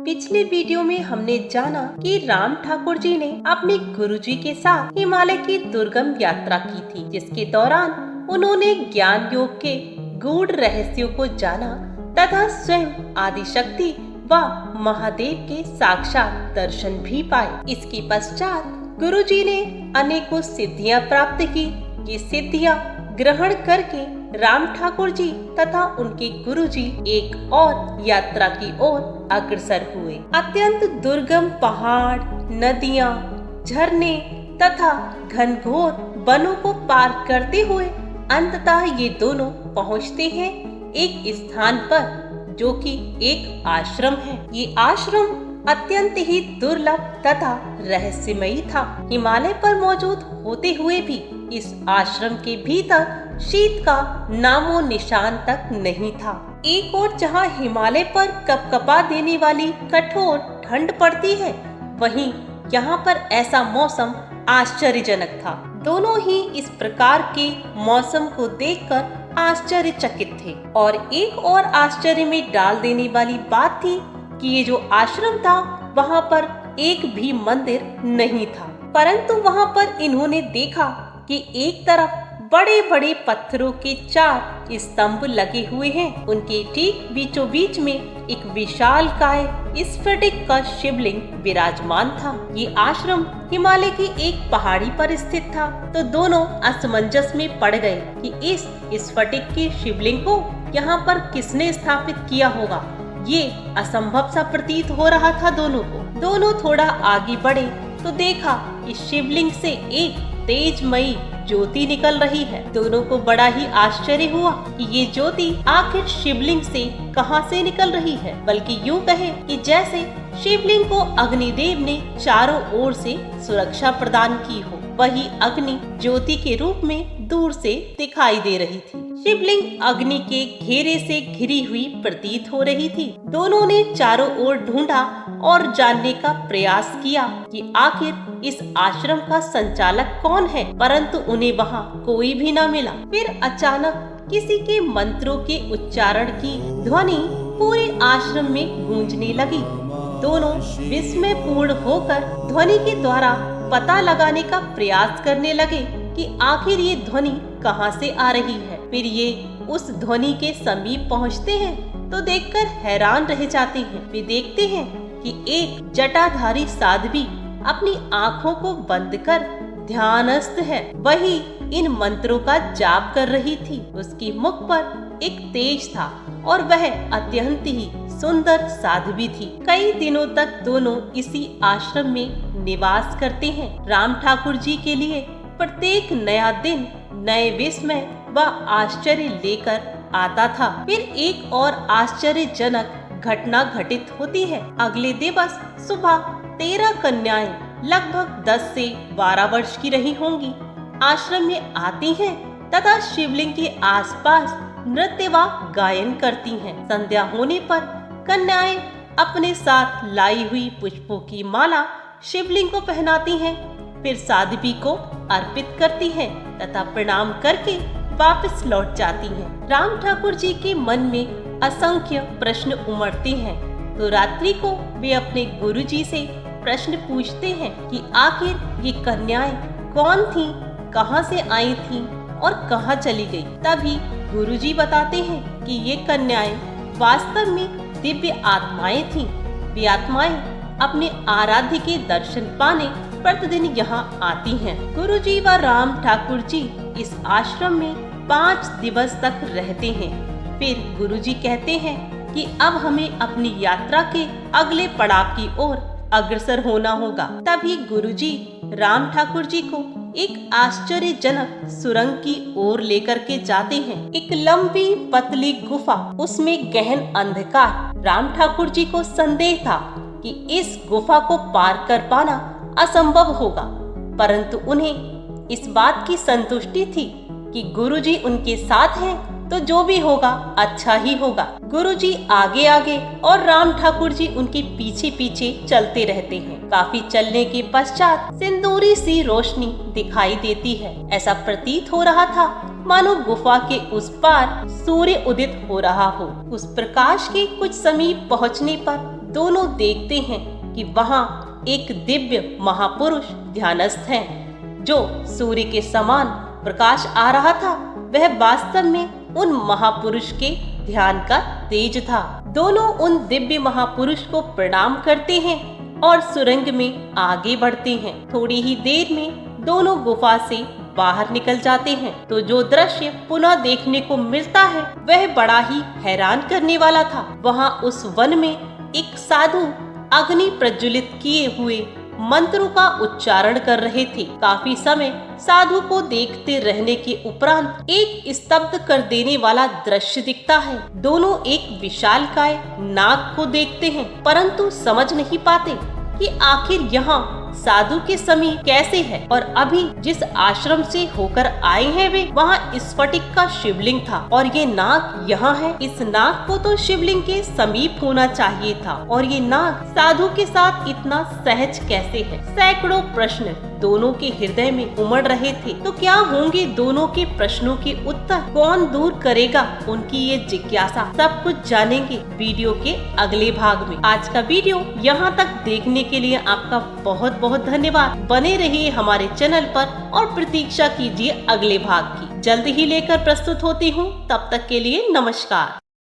पिछले वीडियो में हमने जाना कि राम ठाकुर जी ने अपने गुरुजी के साथ हिमालय की दुर्गम यात्रा की थी, जिसके दौरान उन्होंने ज्ञान योग के गूढ़ रहस्यों को जाना तथा स्वयं आदिशक्ति व महादेव के साक्षात दर्शन भी पाए। इसके पश्चात गुरुजी ने अनेकों सिद्धियां प्राप्त की। ये सिद्धियां ग्रहण करके राम ठाकुर जी तथा उनके गुरुजी एक और यात्रा की ओर अग्रसर हुए। अत्यंत दुर्गम पहाड़, नदियां, झरने तथा घनघोर वनों को पार करते हुए अंततः ये दोनों पहुंचते हैं एक स्थान पर, जो कि एक आश्रम है। ये आश्रम अत्यंत ही दुर्लभ तथा रहस्यमयी था। हिमालय पर मौजूद होते हुए भी इस आश्रम के भीतर शीत का नामो निशान तक नहीं था। एक ओर जहाँ हिमालय पर कपकपा देने वाली कठोर ठंड पड़ती है, वहीं यहाँ पर ऐसा मौसम आश्चर्यजनक था। दोनों ही इस प्रकार के मौसम को देखकर आश्चर्यचकित थे। और एक और आश्चर्य में डाल देने वाली बात थी कि ये जो आश्रम था वहाँ पर एक भी मंदिर नहीं था, परंतु वहाँ पर इन्होंने देखा कि एक तरफ बड़े बड़े पत्थरों के 4 स्तंभ लगे हुए हैं। उनके ठीक बीचों बीच में एक विशालकाय स्फटिक का शिवलिंग विराजमान था। ये आश्रम हिमालय की एक पहाड़ी पर स्थित था, तो दोनों असमंजस में पड़ गए कि इस स्फटिक के शिवलिंग को यहाँ पर किसने स्थापित किया होगा। ये असंभव सा प्रतीत हो रहा था दोनों को। दोनों थोड़ा आगे बढ़े तो देखा इस शिवलिंग से एक तेजमयी ज्योति निकल रही है। दोनों को बड़ा ही आश्चर्य हुआ कि ये ज्योति आखिर शिवलिंग से कहां से निकल रही है। बल्कि यूं कहे कि जैसे शिवलिंग को अग्निदेव ने चारों ओर से सुरक्षा प्रदान की हो, वही अग्नि ज्योति के रूप में दूर से दिखाई दे रही थी। शिवलिंग अग्नि के घेरे से घिरी हुई प्रतीत हो रही थी। दोनों ने चारों ओर ढूंढा और जानने का प्रयास किया कि आखिर इस आश्रम का संचालक कौन है, परंतु उन्हें वहाँ कोई भी न मिला। फिर अचानक किसी के मंत्रों के उच्चारण की ध्वनि पूरे आश्रम में गूंजने लगी। दोनों विस्मय पूर्ण होकर ध्वनि के द्वारा पता लगाने का प्रयास करने लगे कि आखिर ये ध्वनि कहाँ से आ रही है। फिर ये उस ध्वनि के समीप पहुँचते हैं तो देखकर हैरान रह जाते हैं। वे देखते हैं कि एक जटाधारी साध्वी अपनी आँखों को बंद कर ध्यानस्थ है। वही इन मंत्रों का जाप कर रही थी। उसकी मुख पर एक तेज था और वह अत्यंत ही सुंदर साध्वी थी। कई दिनों तक दोनों इसी आश्रम में निवास करते हैं। राम ठाकुर जी के लिए प्रत्येक नया दिन नए विस्मय व आश्चर्य लेकर आता था। फिर एक और आश्चर्यजनक घटना घटित होती है। अगले दिवस सुबह 13 कन्याएं लगभग 10 से 12 वर्ष की रही होंगी आश्रम में आती हैं तथा शिवलिंग के आसपास नृत्य व गायन करती हैं। संध्या होने पर कन्याएं अपने साथ लाई हुई पुष्पों की माला शिवलिंग को पहनाती हैं, फिर साध्वी को अर्पित करती हैं तथा प्रणाम करके वापस लौट जाती हैं। राम ठाकुर जी के मन में असंख्य प्रश्न उमड़ते हैं, तो रात्रि को वे अपने गुरुजी से प्रश्न पूछते हैं कि आखिर ये कन्याएं कौन थीं, कहां से आई थीं और कहां चली गई। तभी गुरुजी बताते हैं कि ये कन्याएं वास्तव में दिव्य आत्माएं थीं। वे आत्माएं अपने आराध्य के दर्शन पाने प्रतिदिन यहाँ आती हैं। गुरुजी व राम ठाकुर जी इस आश्रम में 5 दिवस तक रहते हैं। फिर गुरुजी कहते हैं कि अब हमें अपनी यात्रा के अगले पड़ाव की ओर अग्रसर होना होगा। तभी गुरुजी राम ठाकुर जी को एक आश्चर्यजनक सुरंग की ओर लेकर के जाते हैं। एक लंबी पतली गुफा, उसमें गहन अंधकार। राम ठाकुर जी को संदेह था कि इस गुफा को पार कर पाना असंभव होगा, परंतु उन्हें इस बात की संतुष्टि थी कि गुरुजी उनके साथ हैं, तो जो भी होगा अच्छा ही होगा। गुरुजी आगे आगे और राम ठाकुर जी उनके पीछे पीछे चलते रहते हैं। काफी चलने के पश्चात सिंदूरी सी रोशनी दिखाई देती है। ऐसा प्रतीत हो रहा था मानो गुफा के उस पार सूर्य उदित हो रहा हो। उस प्रकाश के कुछ समीप पहुंचने पर दोनों देखते हैं कि वहाँ एक दिव्य महापुरुष ध्यानस्थ हैं, जो सूर्य के समान प्रकाश आ रहा था। वह वास्तव में उन महापुरुष के ध्यान का तेज था। दोनों उन दिव्य महापुरुष को प्रणाम करते हैं और सुरंग में आगे बढ़ते हैं। थोड़ी ही देर में दोनों गुफा से बाहर निकल जाते हैं तो जो दृश्य पुनः देखने को मिलता है वह बड़ा ही हैरान करने वाला था। वहाँ उस वन में एक साधु अग्नि प्रज्वलित किए हुए मंत्रों का उच्चारण कर रहे थे। काफी समय साधु को देखते रहने के उपरांत एक स्तब्ध कर देने वाला दृश्य दिखता है। दोनों एक विशालकाय नाग को देखते हैं, परंतु समझ नहीं पाते कि आखिर यहाँ साधु के समीप कैसे है और अभी जिस आश्रम से होकर आए हैं वे वहाँ स्फटिक का शिवलिंग था और ये नाग यहाँ है। इस नाग को तो शिवलिंग के समीप होना चाहिए था और ये नाग साधु के साथ इतना सहज कैसे है। सैकड़ों प्रश्न दोनों के हृदय में उमड़ रहे थे। तो क्या होंगे दोनों के प्रश्नों के उत्तर? कौन दूर करेगा उनकी ये जिज्ञासा? सब कुछ जानेंगे वीडियो के अगले भाग में। आज का वीडियो यहाँ तक देखने के लिए आपका बहुत बहुत धन्यवाद। बने रहिए हमारे चैनल पर और प्रतीक्षा कीजिए अगले भाग की। जल्द ही लेकर प्रस्तुत होती हूँ। तब तक के लिए नमस्कार।